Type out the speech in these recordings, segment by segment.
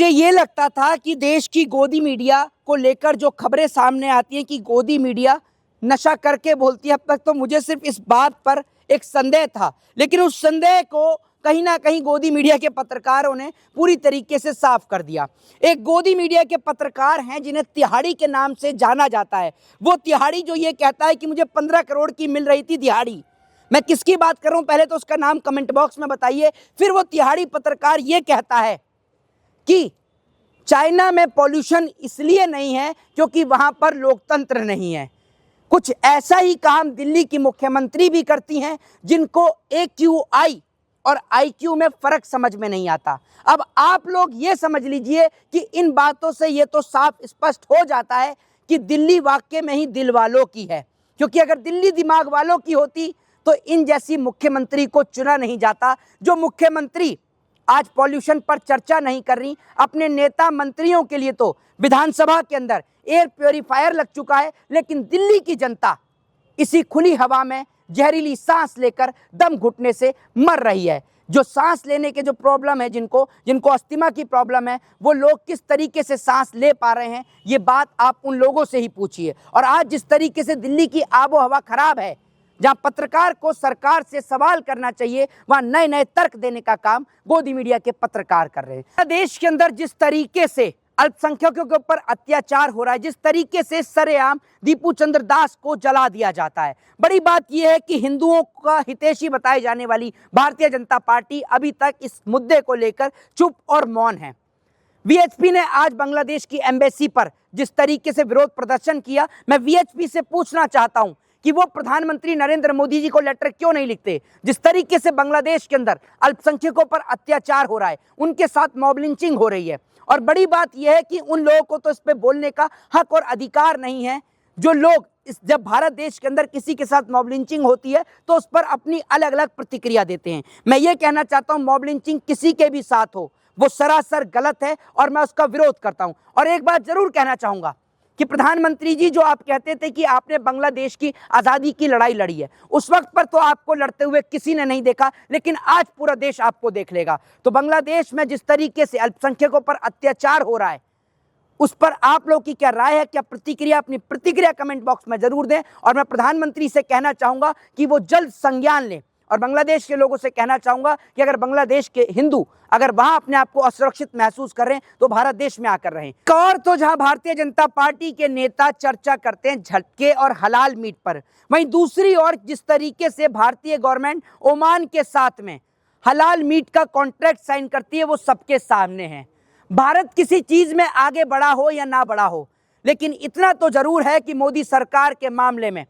मुझे ये लगता था कि देश की गोदी मीडिया को लेकर जो खबरें सामने आती हैं कि गोदी मीडिया नशा करके बोलती है, अब तक तो मुझे सिर्फ इस बात पर एक संदेह था, लेकिन उस संदेह को कहीं ना कहीं गोदी मीडिया के पत्रकारों ने पूरी तरीके से साफ कर दिया। एक गोदी मीडिया के पत्रकार हैं जिन्हें तिहाड़ी के नाम से जाना जाता है। वो तिहाड़ी जो ये कहता है कि मुझे 15 करोड़ की मिल रही थी दिहाड़ी। मैं किसकी बात कर रहा हूं, पहले तो उसका नाम कमेंट बॉक्स में बताइए। फिर वो तिहाड़ी पत्रकार ये कहता है कि चाइना में पॉल्यूशन इसलिए नहीं है क्योंकि वहां पर लोकतंत्र नहीं है। कुछ ऐसा ही काम दिल्ली की मुख्यमंत्री भी करती हैं जिनको AQI और IQ में फर्क समझ में नहीं आता। अब आप लोग ये समझ लीजिए कि इन बातों से ये तो साफ स्पष्ट हो जाता है कि दिल्ली वाकई में ही दिल वालों की है, क्योंकि अगर दिल्ली दिमाग वालों की होती तो इन जैसी मुख्यमंत्री को चुना नहीं जाता। जो मुख्यमंत्री आज पॉल्यूशन पर चर्चा नहीं कर रही, अपने नेता मंत्रियों के लिए तो विधानसभा के अंदर एयर प्योरीफायर लग चुका है, लेकिन दिल्ली की जनता इसी खुली हवा में जहरीली सांस लेकर दम घुटने से मर रही है। जो सांस लेने के जो प्रॉब्लम है, जिनको अस्थमा की प्रॉब्लम है, वो लोग किस तरीके से सांस ले पा रहे हैं, ये बात आप उन लोगों से ही पूछिए। और आज जिस तरीके से दिल्ली की आबो हवा खराब है, जहां पत्रकार को सरकार से सवाल करना चाहिए, वहां नए नए तर्क देने का काम गोदी मीडिया के पत्रकार कर रहे हैं। देश के अंदर जिस तरीके से अल्पसंख्यकों के ऊपर अत्याचार हो रहा है, जिस तरीके से सरेआम दीपू चंद्र दास को जला दिया जाता है, बड़ी बात यह है कि हिंदुओं का हितैषी बताई जाने वाली भारतीय जनता पार्टी अभी तक इस मुद्दे को लेकर चुप और मौन है। VHP ने आज बांग्लादेश की एम्बेसी पर जिस तरीके से विरोध प्रदर्शन किया, मैं VHP से पूछना चाहता हूं कि वो प्रधानमंत्री नरेंद्र मोदी जी को लेटर क्यों नहीं लिखते। जिस तरीके से बांग्लादेश के अंदर अल्पसंख्यकों पर अत्याचार हो रहा है, उनके साथ मॉब लिंचिंग हो रही है, और बड़ी बात यह है कि उन लोगों को तो इस पे बोलने का हक और अधिकार नहीं है। जो लोग जब भारत देश के अंदर किसी के साथ मॉब लिंचिंग होती है तो उस पर अपनी अलग अलग प्रतिक्रिया देते हैं। मैं ये कहना चाहता हूं, मॉब लिंचिंग किसी के भी साथ हो, वो सरासर गलत है और मैं उसका विरोध करता हूं। और एक बात जरूर कहना चाहूंगा कि प्रधानमंत्री जी, जो आप कहते थे कि आपने बांग्लादेश की आज़ादी की लड़ाई लड़ी है, उस वक्त पर तो आपको लड़ते हुए किसी ने नहीं देखा, लेकिन आज पूरा देश आपको देख लेगा। तो बांग्लादेश में जिस तरीके से अल्पसंख्यकों पर अत्याचार हो रहा है, उस पर आप लोग की क्या राय है, क्या प्रतिक्रिया? अपनी प्रतिक्रिया कमेंट बॉक्स में जरूर दें। और मैं प्रधानमंत्री से कहना चाहूंगा कि वो जल्द संज्ञान लें, और बांग्लादेश के लोगों से कहना चाहूंगा कि अगर बांग्लादेश के हिंदू अगर वहां अपने आप को असुरक्षित महसूस कर रहे हैं तो भारत देश में आकर रहें। और तो जहां भारतीय जनता पार्टी के नेता चर्चा करते हैं झटके और हलाल मीट पर, वहीं दूसरी ओर जिस तरीके से भारतीय गवर्नमेंट ओमान के साथ में हलाल मीट का कॉन्ट्रैक्ट साइन करती है, वो सबके सामने है। भारत किसी चीज में आगे बढ़ा हो या ना बढ़ा हो, लेकिन इतना तो जरूर है कि मोदी सरकार के मामले में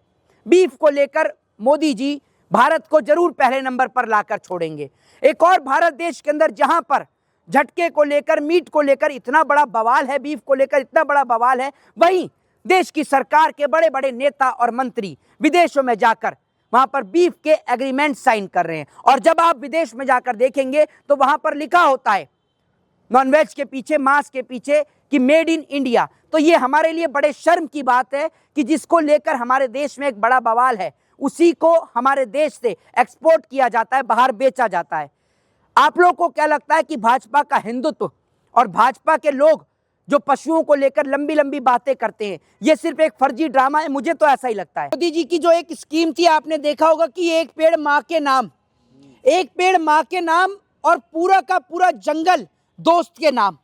बीफ को लेकर मोदी जी भारत को जरूर पहले नंबर पर लाकर छोड़ेंगे। एक और भारत देश के अंदर जहां पर झटके को लेकर, मीट को लेकर इतना बड़ा बवाल है, बीफ को लेकर इतना बड़ा बवाल है, वहीं देश की सरकार के बड़े बड़े नेता और मंत्री विदेशों में जाकर वहां पर बीफ के एग्रीमेंट साइन कर रहे हैं। और जब आप विदेश में जाकर देखेंगे तो वहां पर लिखा होता है नॉनवेज के पीछे, मांस के पीछे, कि मेड इन इंडिया। तो ये हमारे लिए बड़े शर्म की बात है कि जिसको लेकर हमारे देश में एक बड़ा बवाल है, उसी को हमारे देश से एक्सपोर्ट किया जाता है, बाहर बेचा जाता है। आप लोगों को क्या लगता है कि भाजपा का हिंदुत्व और भाजपा के लोग जो पशुओं को लेकर लंबी लंबी बातें करते हैं, ये सिर्फ एक फर्जी ड्रामा है? मुझे तो ऐसा ही लगता है। मोदी जी की जो एक स्कीम थी, आपने देखा होगा कि एक पेड़ माँ के नाम, एक पेड़ माँ के नाम, और पूरा का पूरा जंगल दोस्त के नाम।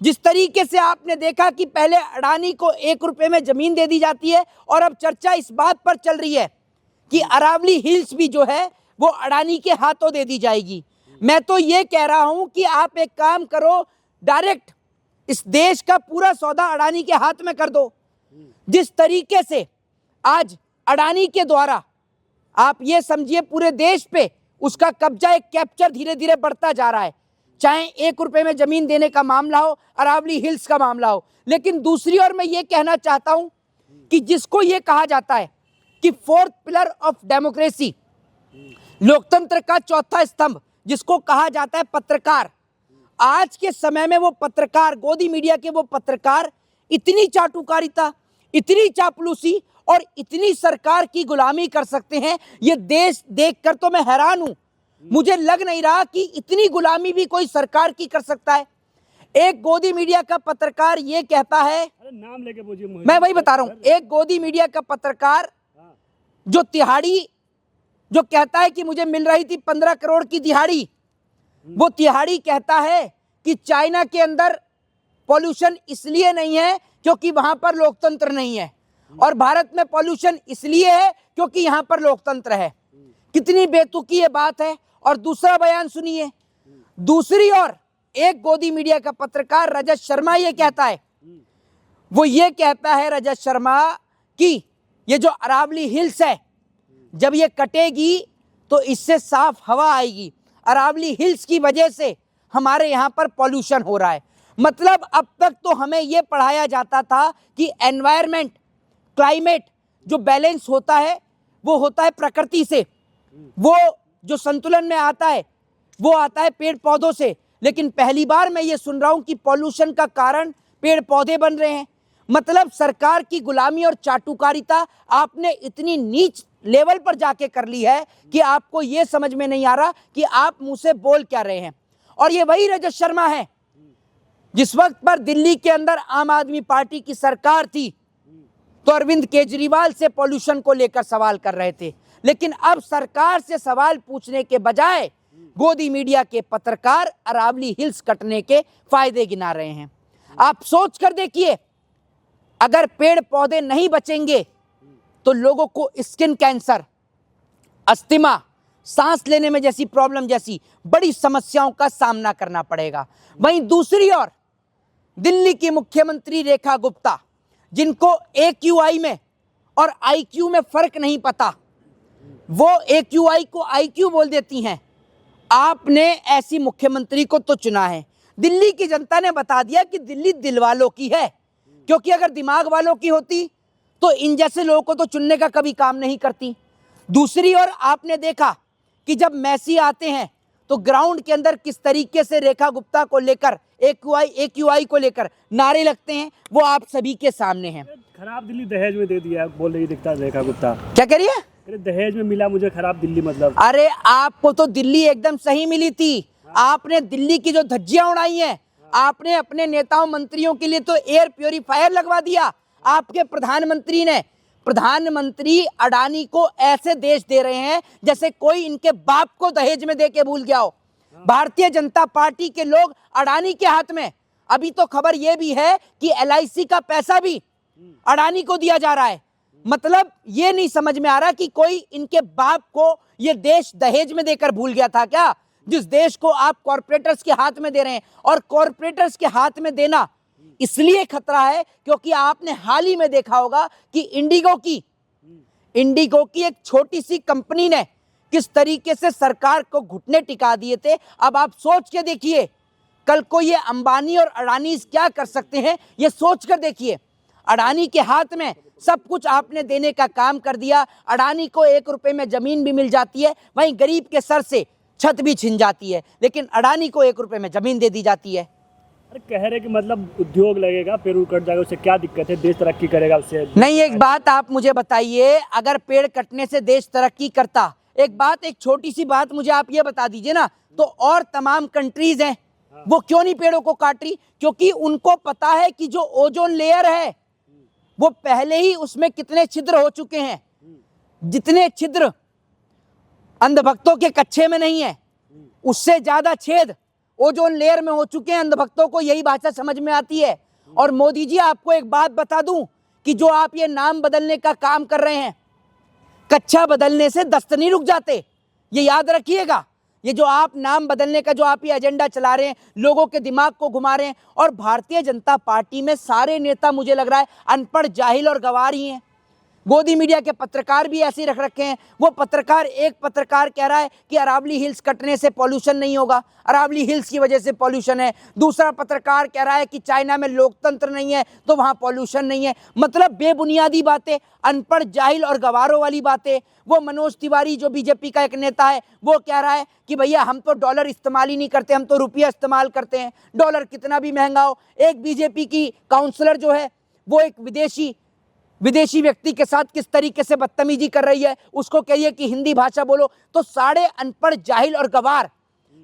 जिस तरीके से आपने देखा कि पहले अडानी को 1 रुपए में जमीन दे दी जाती है, और अब चर्चा इस बात पर चल रही है कि अरावली हिल्स भी जो है वो अडानी के हाथों दे दी जाएगी। मैं तो ये कह रहा हूं कि आप एक काम करो, डायरेक्ट इस देश का पूरा सौदा अडानी के हाथ में कर दो। जिस तरीके से आज अडानी के द्वारा, आप ये समझिए, पूरे देश पे उसका कब्जा, एक कैप्चर धीरे धीरे बढ़ता जा रहा है। चाहे 1 रुपए में जमीन देने का मामला हो, अरावली हिल्स का मामला हो। लेकिन दूसरी ओर मैं ये कहना चाहता हूं कि जिसको ये कहा जाता है कि 4th पिलर ऑफ डेमोक्रेसी, लोकतंत्र का चौथा स्तंभ, जिसको कहा जाता है पत्रकार, आज के समय में वो पत्रकार, गोदी मीडिया के वो पत्रकार इतनी चाटुकारिता, इतनी चापलूसी और इतनी सरकार की गुलामी कर सकते हैं, ये देश देखकर तो मैं हैरान हूं। मुझे लग नहीं रहा कि इतनी गुलामी भी कोई सरकार की कर सकता है। एक गोदी मीडिया का पत्रकार ये कहता है, अरे नाम लेके पूछिए मुझे। मैं वही बता रहा हूं, एक गोदी मीडिया का पत्रकार जो तिहाड़ी, जो कहता है कि मुझे मिल रही थी 15 करोड़ की दिहाड़ी, वो तिहाड़ी कहता है कि चाइना के अंदर पॉल्यूशन इसलिए नहीं है क्योंकि वहां पर लोकतंत्र नहीं है, और भारत में पॉल्यूशन इसलिए है क्योंकि यहां पर लोकतंत्र है। कितनी बेतुकी ये बात है। और दूसरा बयान सुनिए, दूसरी ओर एक गोदी मीडिया का पत्रकार रजत शर्मा ये कहता है, वो ये कहता है रजत शर्मा कि ये जो अरावली हिल्स है, जब ये कटेगी तो इससे साफ हवा आएगी, अरावली हिल्स की वजह से हमारे यहाँ पर पॉल्यूशन हो रहा है। मतलब अब तक तो हमें ये पढ़ाया जाता था कि एनवायरनमेंट, क्लाइमेट जो बैलेंस होता है वो होता है प्रकृति से, वो जो संतुलन में आता है वो आता है पेड़ पौधों से। लेकिन पहली बार मैं ये सुन रहा हूं कि पॉल्यूशन का कारण पेड़ पौधे बन रहे हैं। मतलब सरकार की गुलामी और चाटुकारिता आपने इतनी नीच लेवल पर जाके कर ली है कि आपको ये समझ में नहीं आ रहा कि आप मुंह से बोल क्या रहे हैं। और ये वही रजत शर्मा है जिस वक्त पर दिल्ली के अंदर आम आदमी पार्टी की सरकार थी तो अरविंद केजरीवाल से पॉल्यूशन को लेकर सवाल कर रहे थे, लेकिन अब सरकार से सवाल पूछने के बजाय गोदी मीडिया के पत्रकार अरावली हिल्स कटने के फायदे गिना रहे हैं। आप सोच कर देखिए, अगर पेड़ पौधे नहीं बचेंगे तो लोगों को स्किन कैंसर, अस्थमा, सांस लेने में जैसी प्रॉब्लम जैसी बड़ी समस्याओं का सामना करना पड़ेगा। वहीं दूसरी ओर दिल्ली की मुख्यमंत्री रेखा गुप्ता, जिनको AQI में और IQ में फर्क नहीं पता, वो AQI को IQ बोल देती हैं। आपने ऐसी मुख्यमंत्री को तो चुना है। दिल्ली की जनता ने बता दिया कि दिल्ली दिल वालों की है, क्योंकि अगर दिमाग वालों की होती तो इन जैसे लोगों को तो चुनने का कभी काम नहीं करती। दूसरी ओर आपने देखा कि जब मैसी आते हैं तो ग्राउंड के अंदर किस तरीके से रेखा गुप्ता को लेकर, AQI को लेकर नारे लगते हैं, वो आप सभी के सामने हैं। खराब दिल्ली दहेज में दे दिया बोल रही दिखता रेखा गुप्ता। क्या कह रही है? दहेज में मिला मुझे खराब दिल्ली। मतलब अरे आपको तो दिल्ली एकदम सही मिली थी। आपने दिल्ली की जो धज्जियां उड़ाई हैं, आपने अपने नेताओं मंत्रियों के लिए तो एयर प्योरीफायर लगवा दिया। आपके प्रधानमंत्री ने, प्रधानमंत्री अडानी को ऐसे देश दे रहे हैं जैसे कोई इनके बाप को दहेज में दे के भूल गया हो। भारतीय जनता पार्टी के लोग अडानी के हाथ में। अभी तो खबर यह भी है कि LIC का पैसा भी अडानी को दिया जा रहा है। मतलब ये नहीं समझ में आ रहा कि कोई इनके बाप को ये देश दहेज में देकर भूल गया था क्या, जिस देश को आप कॉर्पोरेटर्स के हाथ में दे रहे हैं। और कॉर्पोरेटर्स के हाथ में देना इसलिए खतरा है क्योंकि आपने हाल ही में देखा होगा कि इंडिगो की एक छोटी सी कंपनी ने किस तरीके से सरकार को घुटने टिका दिए थे। अब आप सोच के देखिए, कल को ये अंबानी और अडानी क्या कर सकते हैं, ये सोच कर देखिए। अडानी के हाथ में सब कुछ आपने देने का काम कर दिया। अडानी को 1 रुपए में जमीन भी मिल जाती है, वहीं गरीब के सर से छत भी छिन जाती है, लेकिन अडानी को 1 रुपए में जमीन दे दी जाती है। अरे कह रहे कि मतलब उद्योग लगेगा, पेड़ कट जाएगा, उससे क्या दिक्कत है, देश तरक्की करेगा उससे। नहीं, एक बात आप मुझे बताइए, अगर पेड़ कटने से देश तरक्की करता, एक छोटी सी बात मुझे आप ये बता दीजिए ना, तो और तमाम कंट्रीज हैं वो क्यों नहीं पेड़ों को काट रही? क्योंकि उनको पता है कि जो ओजोन लेयर है वो पहले ही उसमें कितने छिद्र हो चुके हैं। जितने छिद्र अंधभक्तों के कच्छे में नहीं है, उससे ज्यादा छेद ओजोन लेयर में हो चुके हैं। अंधभक्तों को यही भाषा समझ में आती है। और मोदी जी, आपको एक बात बता दूं कि जो आप ये नाम बदलने का काम कर रहे हैं, कच्छा बदलने से दस्त नहीं रुक जाते, ये याद रखिएगा। ये जो आप नाम बदलने का जो आप ये एजेंडा चला रहे हैं, लोगों के दिमाग को घुमा रहे हैं। और भारतीय जनता पार्टी में सारे नेता मुझे लग रहा है अनपढ़, जाहिल और गंवार ही हैं। गोदी मीडिया के पत्रकार भी ऐसे ही रख रखे हैं। वो पत्रकार, एक पत्रकार कह रहा है कि अरावली हिल्स कटने से पॉल्यूशन नहीं होगा, अरावली हिल्स की वजह से पॉल्यूशन है। दूसरा पत्रकार कह रहा है कि चाइना में लोकतंत्र नहीं है तो वहाँ पॉल्यूशन नहीं है। मतलब बेबुनियादी बातें, अनपढ़, जाहिल और गंवारों वाली बातें। वो मनोज तिवारी जो बीजेपी का एक नेता है, वो कह रहा है कि भैया हम तो डॉलर इस्तेमाल ही नहीं करते, हम तो रुपया इस्तेमाल करते हैं, डॉलर कितना भी महंगा हो। एक बीजेपी की काउंसलर जो है वो एक विदेशी व्यक्ति के साथ किस तरीके से बदतमीजी कर रही है, उसको कहिए कि हिंदी भाषा बोलो। तो सारे अनपढ़, जाहिल और गंवार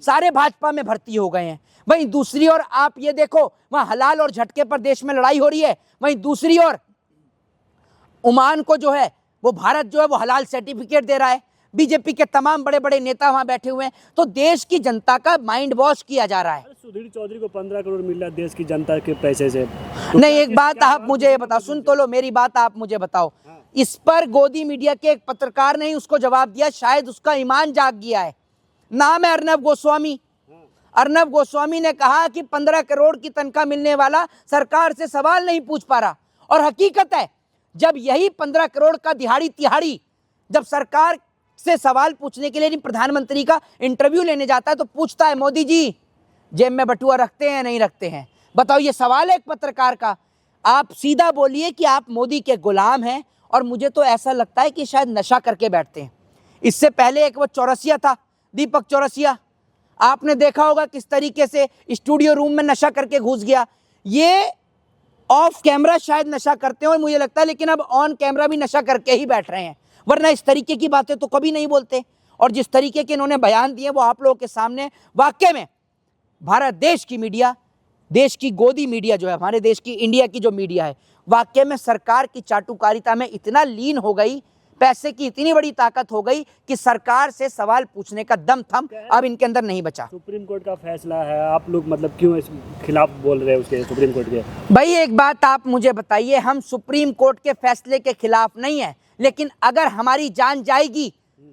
सारे भाजपा में भर्ती हो गए हैं। वहीं दूसरी ओर आप ये देखो, वहां हलाल और झटके पर देश में लड़ाई हो रही है। वहीं दूसरी ओर ओमान को जो है वो भारत जो है वो हलाल सर्टिफिकेट दे रहा है। बीजेपी के तमाम बड़े बड़े नेता वहां बैठे हुए हैं। तो देश की जनता का माइंड वॉश किया जा रहा है। सुधीर चौधरी को 15 करोड़ मिल रहा है देश की जनता के पैसे से। तो नहीं, एक बात आप मुझे ये बताओ, सुन तो लो मेरी बात, आप मुझे बताओ। इस पर गोदी मीडिया के एक पत्रकार ने ही उसको जवाब दिया, शायद उसका ईमान जाग गया है। नाम है अर्नब गोस्वामी। अर्नब गोस्वामी ने कहा कि 15 करोड़ की तनख्वाह मिलने वाला सरकार से सवाल नहीं पूछ पा रहा। और हकीकत है, जब यही 15 करोड़ का दिहाड़ी तिहाड़ी जब सरकार से सवाल पूछने के लिए प्रधानमंत्री का इंटरव्यू लेने जाता है तो पूछता है, मोदी जी जेब में बटुआ रखते हैं नहीं रखते हैं? बताओ, ये सवाल है एक पत्रकार का। आप सीधा बोलिए कि आप मोदी के गुलाम हैं। और मुझे तो ऐसा लगता है कि शायद नशा करके बैठते हैं। इससे पहले एक वो चौरसिया था, दीपक चौरसिया, आपने देखा होगा किस तरीके से स्टूडियो रूम में नशा करके घुस गया। ये ऑफ कैमरा शायद नशा करते हो मुझे लगता है, लेकिन अब ऑन कैमरा भी नशा करके ही बैठ रहे हैं, वरना इस तरीके की बातें तो कभी नहीं बोलते। और जिस तरीके के इन्होंने बयान दिए वो आप लोगों के सामने, वाकई में भारत देश की मीडिया, देश की गोदी मीडिया जो है, हमारे देश की इंडिया की जो मीडिया है, वाकई में सरकार की चाटुकारिता में इतना लीन हो गई, पैसे की इतनी बड़ी ताकत हो गई कि सरकार से सवाल पूछने का दम थम अब इनके अंदर नहीं बचा। सुप्रीम कोर्ट का फैसला है, आप लोग मतलब क्यों इस खिलाफ बोल रहे हैं उसके, सुप्रीम कोर्ट के? भाई एक बात आप मुझे बताइए, हम सुप्रीम कोर्ट के फैसले के खिलाफ नहीं है, लेकिन अगर हमारी जान जाएगी,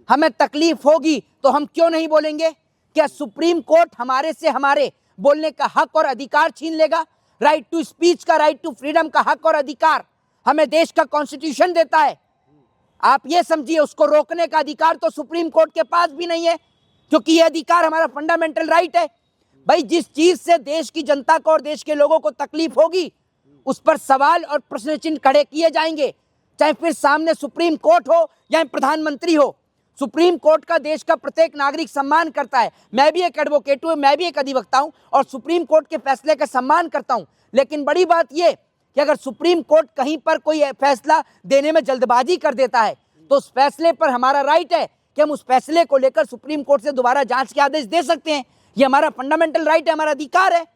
हमें तकलीफ होगी, तो हम क्यों नहीं बोलेंगे? क्या सुप्रीम कोर्ट हमारे से हमारे बोलने का हक और अधिकार छीन लेगा? राइट टू स्पीच का, राइट टू फ्रीडम का हक और अधिकार हमें देश का कॉन्स्टिट्यूशन देता है। आप ये समझिए, उसको रोकने का अधिकार तो सुप्रीम कोर्ट के पास भी नहीं है, क्योंकि ये अधिकार हमारा फंडामेंटल राइट है। भाई जिस चीज से देश की जनता को और देश के लोगों को तकलीफ होगी, उस पर सवाल और प्रश्न चिन्ह खड़े किए जाएंगे, चाहे फिर सामने सुप्रीम कोर्ट हो या प्रधानमंत्री हो। सुप्रीम कोर्ट का देश का प्रत्येक नागरिक सम्मान करता है। मैं भी एक एडवोकेट हूं, मैं भी एक अधिवक्ता हूं और सुप्रीम कोर्ट के फैसले का सम्मान करता हूं। लेकिन बड़ी बात यह कि अगर सुप्रीम कोर्ट कहीं पर कोई फैसला देने में जल्दबाजी कर देता है, तो उस फैसले पर हमारा राइट है कि हम उस फैसले को लेकर सुप्रीम कोर्ट से दोबारा जांच के आदेश दे सकते हैं। ये हमारा फंडामेंटल राइट है, हमारा अधिकार है।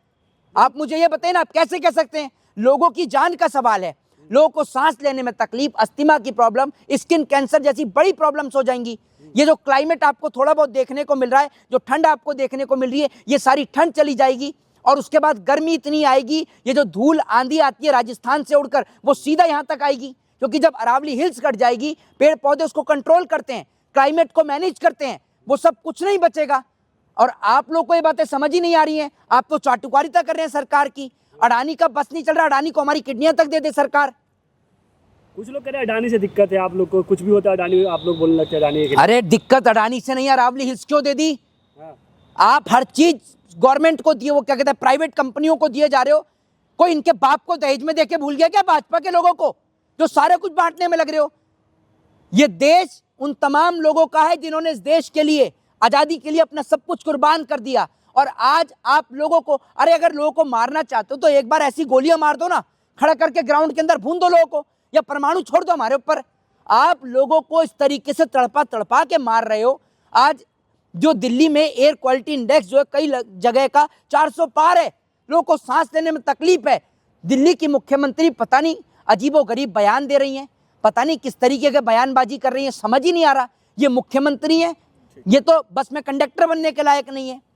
आप मुझे ये बताइए ना, आप कैसे कह सकते हैं? लोगों की जान का सवाल है, लोगों को सांस लेने में तकलीफ, अस्थमा की प्रॉब्लम, स्किन कैंसर जैसी बड़ी प्रॉब्लम्स हो जाएंगी। ये जो क्लाइमेट आपको थोड़ा बहुत देखने को मिल रहा है, जो ठंड आपको देखने को मिल रही है, ये सारी ठंड चली जाएगी और उसके बाद गर्मी इतनी आएगी, ये जो धूल आंधी आती है राजस्थान से उड़कर, वो सीधा यहाँ तक आएगी। क्योंकि जब अरावली हिल्स कट जाएगी, पेड़ पौधे उसको कंट्रोल करते हैं, क्लाइमेट को मैनेज करते हैं, वो सब कुछ नहीं बचेगा। और आप लोग को ये बातें समझ ही नहीं आ रही हैं। आप तो चाटुकारिता कर रहे हैं सरकार की। अडानी का बस नहीं चल रहा, अडानी को हमारी किडनियां तक दे दे सरकार। कुछ लोग कह रहे हैं अडानी से दिक्कत है आप लोग को, कुछ भी होता है अडानी, आप लोग बोलने लगते हैं अडानी के। अरे दिक्कत अडानी से नहीं, अरावली हिल्स क्यों दे दी? आप हर चीज गवर्नमेंट को दिए, वो क्या कहते हैं, प्राइवेट कंपनियों को दिए जा रहे हो। कोई इनके बाप को दहेज में देके भूल गया क्या भाजपा के लोगों को, जो सारे कुछ बांटने में लग रहे हो? ये देश उन तमाम लोगों का है जिन्होंने इस देश के लिए, आजादी के लिए अपना सब कुछ कुर्बान कर दिया। और आज आप लोगों को, अरे अगर लोगों को मारना चाहते हो तो एक बार ऐसी गोलियां मार दो ना, खड़ा करके ग्राउंड के अंदर भून दो लोगों को, या परमाणु छोड़ दो हमारे ऊपर। आप लोगों को इस तरीके से तड़पा तड़पा के मार रहे हो। आज जो दिल्ली में एयर क्वालिटी इंडेक्स जो है कई जगह का 400 पार है, लोगों को सांस लेने में तकलीफ है। दिल्ली की मुख्यमंत्री पता नहीं अजीबोगरीब बयान दे रही हैं, पता नहीं किस तरीके के बयानबाजी कर रही हैं, समझ ही नहीं आ रहा। ये मुख्यमंत्री है, ये तो बस में कंडक्टर बनने के लायक नहीं है।